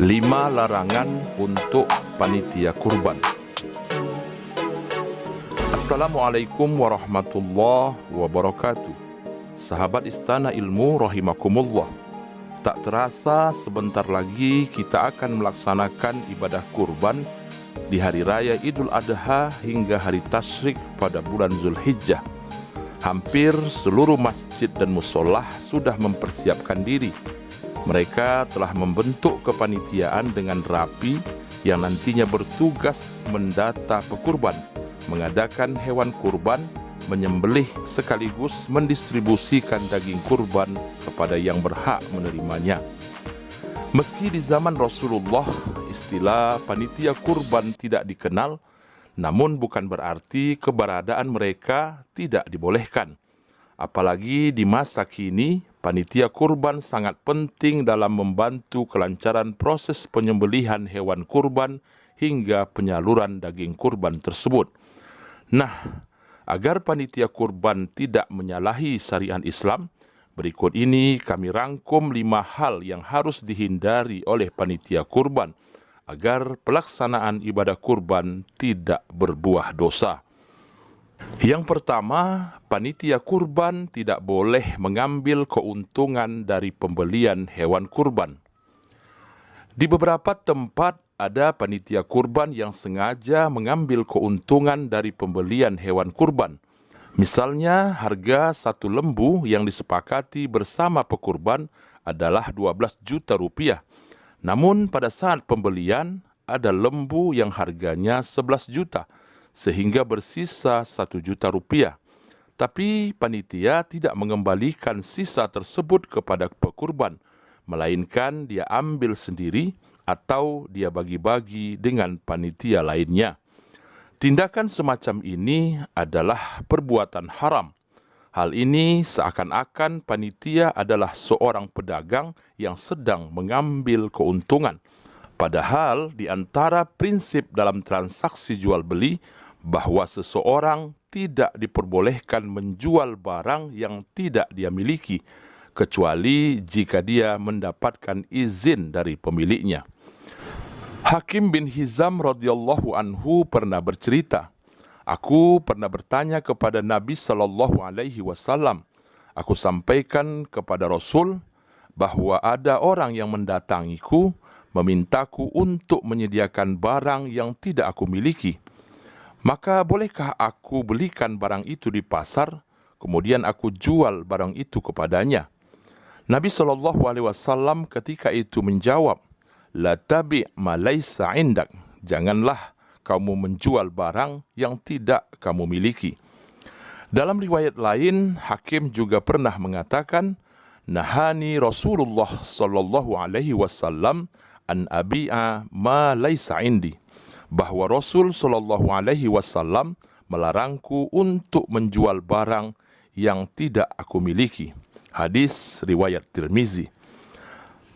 5 larangan untuk panitia kurban. Assalamualaikum warahmatullahi wabarakatuh. Sahabat Istana Ilmu rahimakumullah. Tak terasa sebentar lagi kita akan melaksanakan ibadah kurban di hari raya Idul Adha hingga hari tasyrik pada bulan Zulhijjah. Hampir seluruh masjid dan musholah sudah mempersiapkan diri. Mereka telah membentuk kepanitiaan dengan rapi yang nantinya bertugas mendata pekurban, mengadakan hewan kurban, menyembelih sekaligus mendistribusikan daging kurban kepada yang berhak menerimanya. Meski di zaman Rasulullah istilah panitia kurban tidak dikenal, namun bukan berarti keberadaan mereka tidak dibolehkan. Apalagi di masa kini, panitia kurban sangat penting dalam membantu kelancaran proses penyembelihan hewan kurban hingga penyaluran daging kurban tersebut. Nah, agar panitia kurban tidak menyalahi syariat Islam, berikut ini kami rangkum 5 hal yang harus dihindari oleh panitia kurban agar pelaksanaan ibadah kurban tidak berbuah dosa. Yang pertama, panitia kurban tidak boleh mengambil keuntungan dari pembelian hewan kurban. Di beberapa tempat ada panitia kurban yang sengaja mengambil keuntungan dari pembelian hewan kurban. Misalnya, harga satu lembu yang disepakati bersama pekurban adalah 12 juta rupiah. Namun pada saat pembelian, ada lembu yang harganya 11 juta. Sehingga bersisa 1 juta rupiah. Tapi panitia tidak mengembalikan sisa tersebut kepada pekurban, melainkan dia ambil sendiri atau dia bagi-bagi dengan panitia lainnya. Tindakan semacam ini adalah perbuatan haram. Hal ini seakan-akan panitia adalah seorang pedagang yang sedang mengambil keuntungan. Padahal di antara prinsip dalam transaksi jual-beli bahwa seseorang tidak diperbolehkan menjual barang yang tidak dia miliki, kecuali jika dia mendapatkan izin dari pemiliknya. Hakim bin Hizam radhiyallahu anhu pernah bercerita, "Aku pernah bertanya kepada Nabi SAW. Aku sampaikan kepada Rasul bahwa ada orang yang mendatangiku, memintaku untuk menyediakan barang yang tidak aku miliki. Maka bolehkah aku belikan barang itu di pasar, kemudian aku jual barang itu kepadanya?" Nabi SAW ketika itu menjawab, "La tabi' ma laysa indak." Janganlah kamu menjual barang yang tidak kamu miliki. Dalam riwayat lain, Hakim juga pernah mengatakan, "Nahani Rasulullah SAW an abi'a ma laysa indi." Bahwa Rasul SAW melarangku untuk menjual barang yang tidak aku miliki. Hadis riwayat Tirmizi.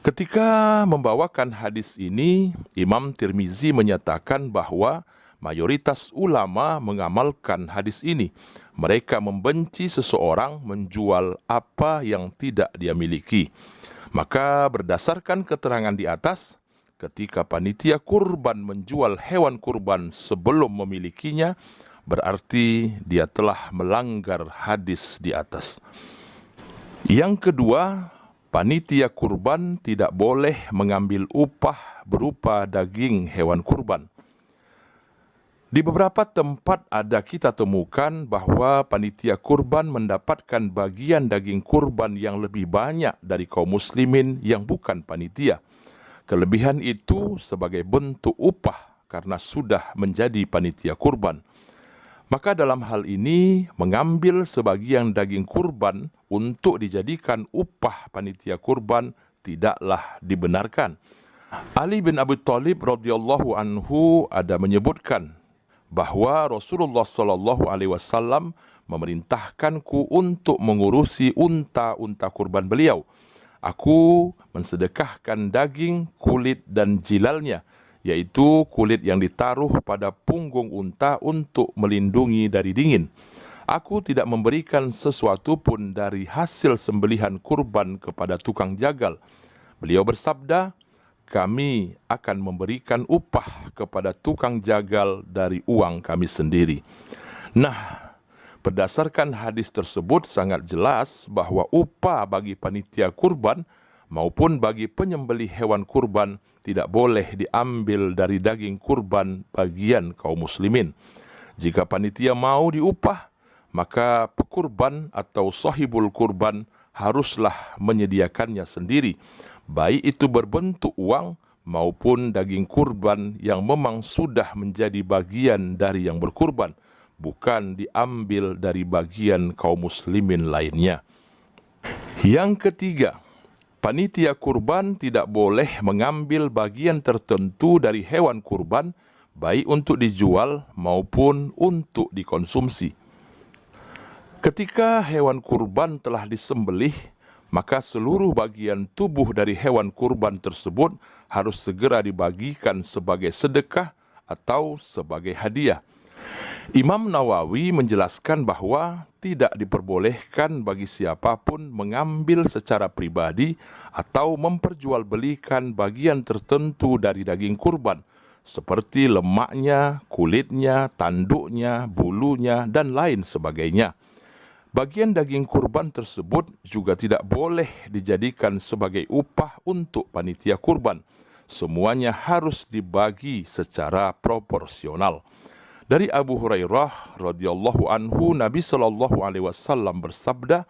Ketika membawakan hadis ini, Imam Tirmizi menyatakan bahwa mayoritas ulama mengamalkan hadis ini. Mereka membenci seseorang menjual apa yang tidak dia miliki. Maka berdasarkan keterangan di atas, ketika panitia kurban menjual hewan kurban sebelum memilikinya, berarti dia telah melanggar hadis di atas. Yang kedua, panitia kurban tidak boleh mengambil upah berupa daging hewan kurban. Di beberapa tempat ada kita temukan bahwa panitia kurban mendapatkan bagian daging kurban yang lebih banyak dari kaum muslimin yang bukan panitia. Kelebihan itu sebagai bentuk upah karena sudah menjadi panitia kurban. Maka dalam hal ini, mengambil sebagian daging kurban untuk dijadikan upah panitia kurban tidaklah dibenarkan. Ali bin Abi Thalib radhiyallahu anhu ada menyebutkan bahwa Rasulullah SAW memerintahkanku untuk mengurusi unta-unta kurban beliau. Aku mensedekahkan daging, kulit dan jilalnya, yaitu kulit yang ditaruh pada punggung unta untuk melindungi dari dingin. Aku tidak memberikan sesuatu pun dari hasil sembelihan kurban kepada tukang jagal. Beliau bersabda, kami akan memberikan upah kepada tukang jagal dari uang kami sendiri. Nah, berdasarkan hadis tersebut sangat jelas bahwa upah bagi panitia kurban maupun bagi penyembelih hewan kurban tidak boleh diambil dari daging kurban bagian kaum muslimin. Jika panitia mau diupah, maka pekurban atau sahibul kurban haruslah menyediakannya sendiri, baik itu berbentuk uang maupun daging kurban yang memang sudah menjadi bagian dari yang berkurban, bukan diambil dari bagian kaum muslimin lainnya. Yang ketiga, panitia kurban tidak boleh mengambil bagian tertentu dari hewan kurban, baik untuk dijual maupun untuk dikonsumsi. Ketika hewan kurban telah disembelih, maka seluruh bagian tubuh dari hewan kurban tersebut harus segera dibagikan sebagai sedekah atau sebagai hadiah. Imam Nawawi menjelaskan bahwa tidak diperbolehkan bagi siapapun mengambil secara pribadi atau memperjualbelikan bagian tertentu dari daging kurban, seperti lemaknya, kulitnya, tanduknya, bulunya, dan lain sebagainya. Bagian daging kurban tersebut juga tidak boleh dijadikan sebagai upah untuk panitia kurban. Semuanya harus dibagi secara proporsional. Dari Abu Hurairah radhiyallahu anhu, Nabi sallallahu alaihi wasallam bersabda,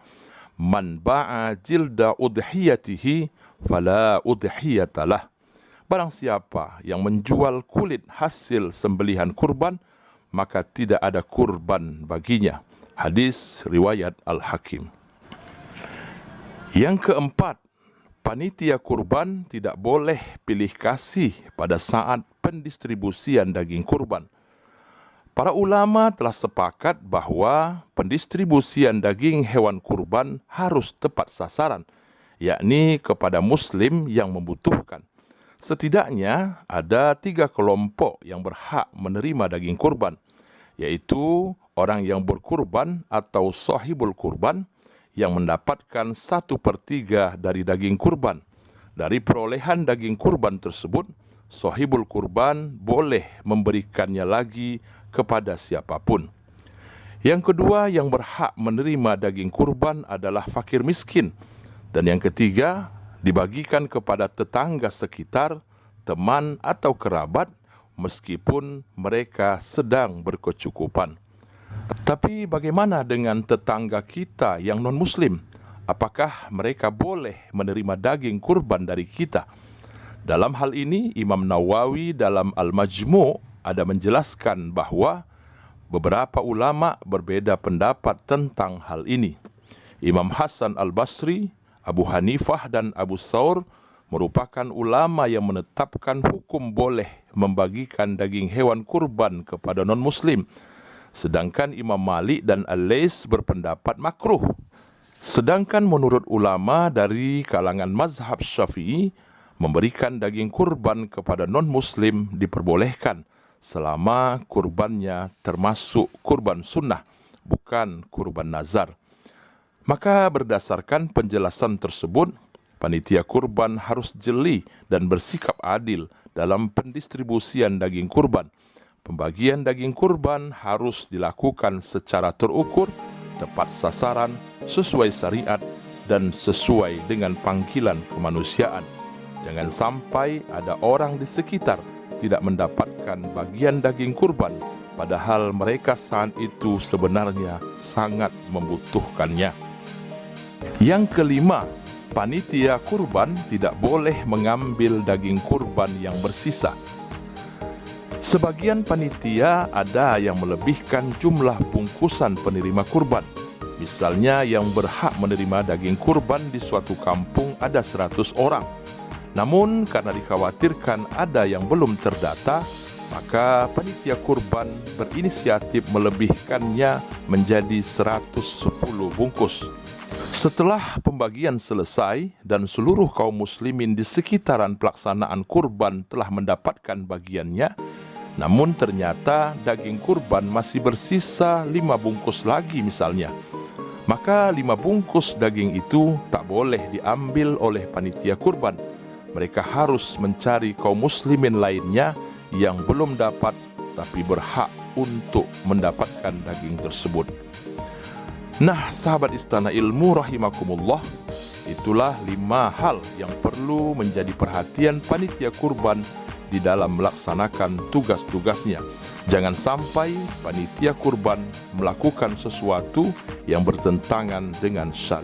"Man ba'a jilda udhiyatihi fala udhiyatalah." Barang siapa yang menjual kulit hasil sembelihan kurban, maka tidak ada kurban baginya. Hadis riwayat Al-Hakim. Yang keempat, panitia kurban tidak boleh pilih kasih pada saat pendistribusian daging kurban. Para ulama telah sepakat bahwa pendistribusian daging hewan kurban harus tepat sasaran, yakni kepada muslim yang membutuhkan. Setidaknya ada 3 kelompok yang berhak menerima daging kurban, yaitu orang yang berkurban atau sahibul kurban yang mendapatkan 1/3 dari daging kurban. Dari perolehan daging kurban tersebut, sahibul kurban boleh memberikannya lagi kepada siapapun. Yang kedua yang berhak menerima daging kurban adalah fakir miskin. Dan yang ketiga dibagikan kepada tetangga sekitar, teman atau kerabat, meskipun mereka sedang berkecukupan. Tapi bagaimana dengan tetangga kita yang non-muslim? Apakah mereka boleh menerima daging kurban dari kita? Dalam hal ini, Imam Nawawi dalam Al-Majmu' ada menjelaskan bahwa beberapa ulama berbeda pendapat tentang hal ini. Imam Hasan Al-Basri, Abu Hanifah dan Abu Thawr merupakan ulama yang menetapkan hukum boleh membagikan daging hewan kurban kepada non-muslim. Sedangkan Imam Malik dan Al-Laits berpendapat makruh. Sedangkan menurut ulama dari kalangan mazhab Syafi'i, memberikan daging kurban kepada non-muslim diperbolehkan selama kurbannya termasuk kurban sunnah, bukan kurban nazar. Maka berdasarkan penjelasan tersebut, panitia kurban harus jeli dan bersikap adil dalam pendistribusian daging kurban. Pembagian daging kurban harus dilakukan secara terukur, tepat sasaran, sesuai syariat, dan sesuai dengan panggilan kemanusiaan. Jangan sampai ada orang di sekitar tidak mendapatkan bagian daging kurban, padahal mereka saat itu sebenarnya sangat membutuhkannya. Yang kelima, panitia kurban tidak boleh mengambil daging kurban yang bersisa. Sebagian panitia ada yang melebihkan jumlah bungkusan penerima kurban. Misalnya yang berhak menerima daging kurban di suatu kampung ada 100 orang. Namun karena dikhawatirkan ada yang belum terdata, maka panitia kurban berinisiatif melebihkannya menjadi 110 bungkus. Setelah pembagian selesai dan seluruh kaum muslimin di sekitaran pelaksanaan kurban telah mendapatkan bagiannya, namun ternyata daging kurban masih bersisa 5 bungkus lagi misalnya, maka 5 bungkus daging itu tak boleh diambil oleh panitia kurban, mereka harus mencari kaum muslimin lainnya yang belum dapat tapi berhak untuk mendapatkan daging tersebut. Nah, sahabat Istana Ilmu rahimakumullah, itulah 5 hal yang perlu menjadi perhatian panitia kurban di dalam melaksanakan tugas-tugasnya. Jangan sampai panitia kurban melakukan sesuatu yang bertentangan dengan syariat.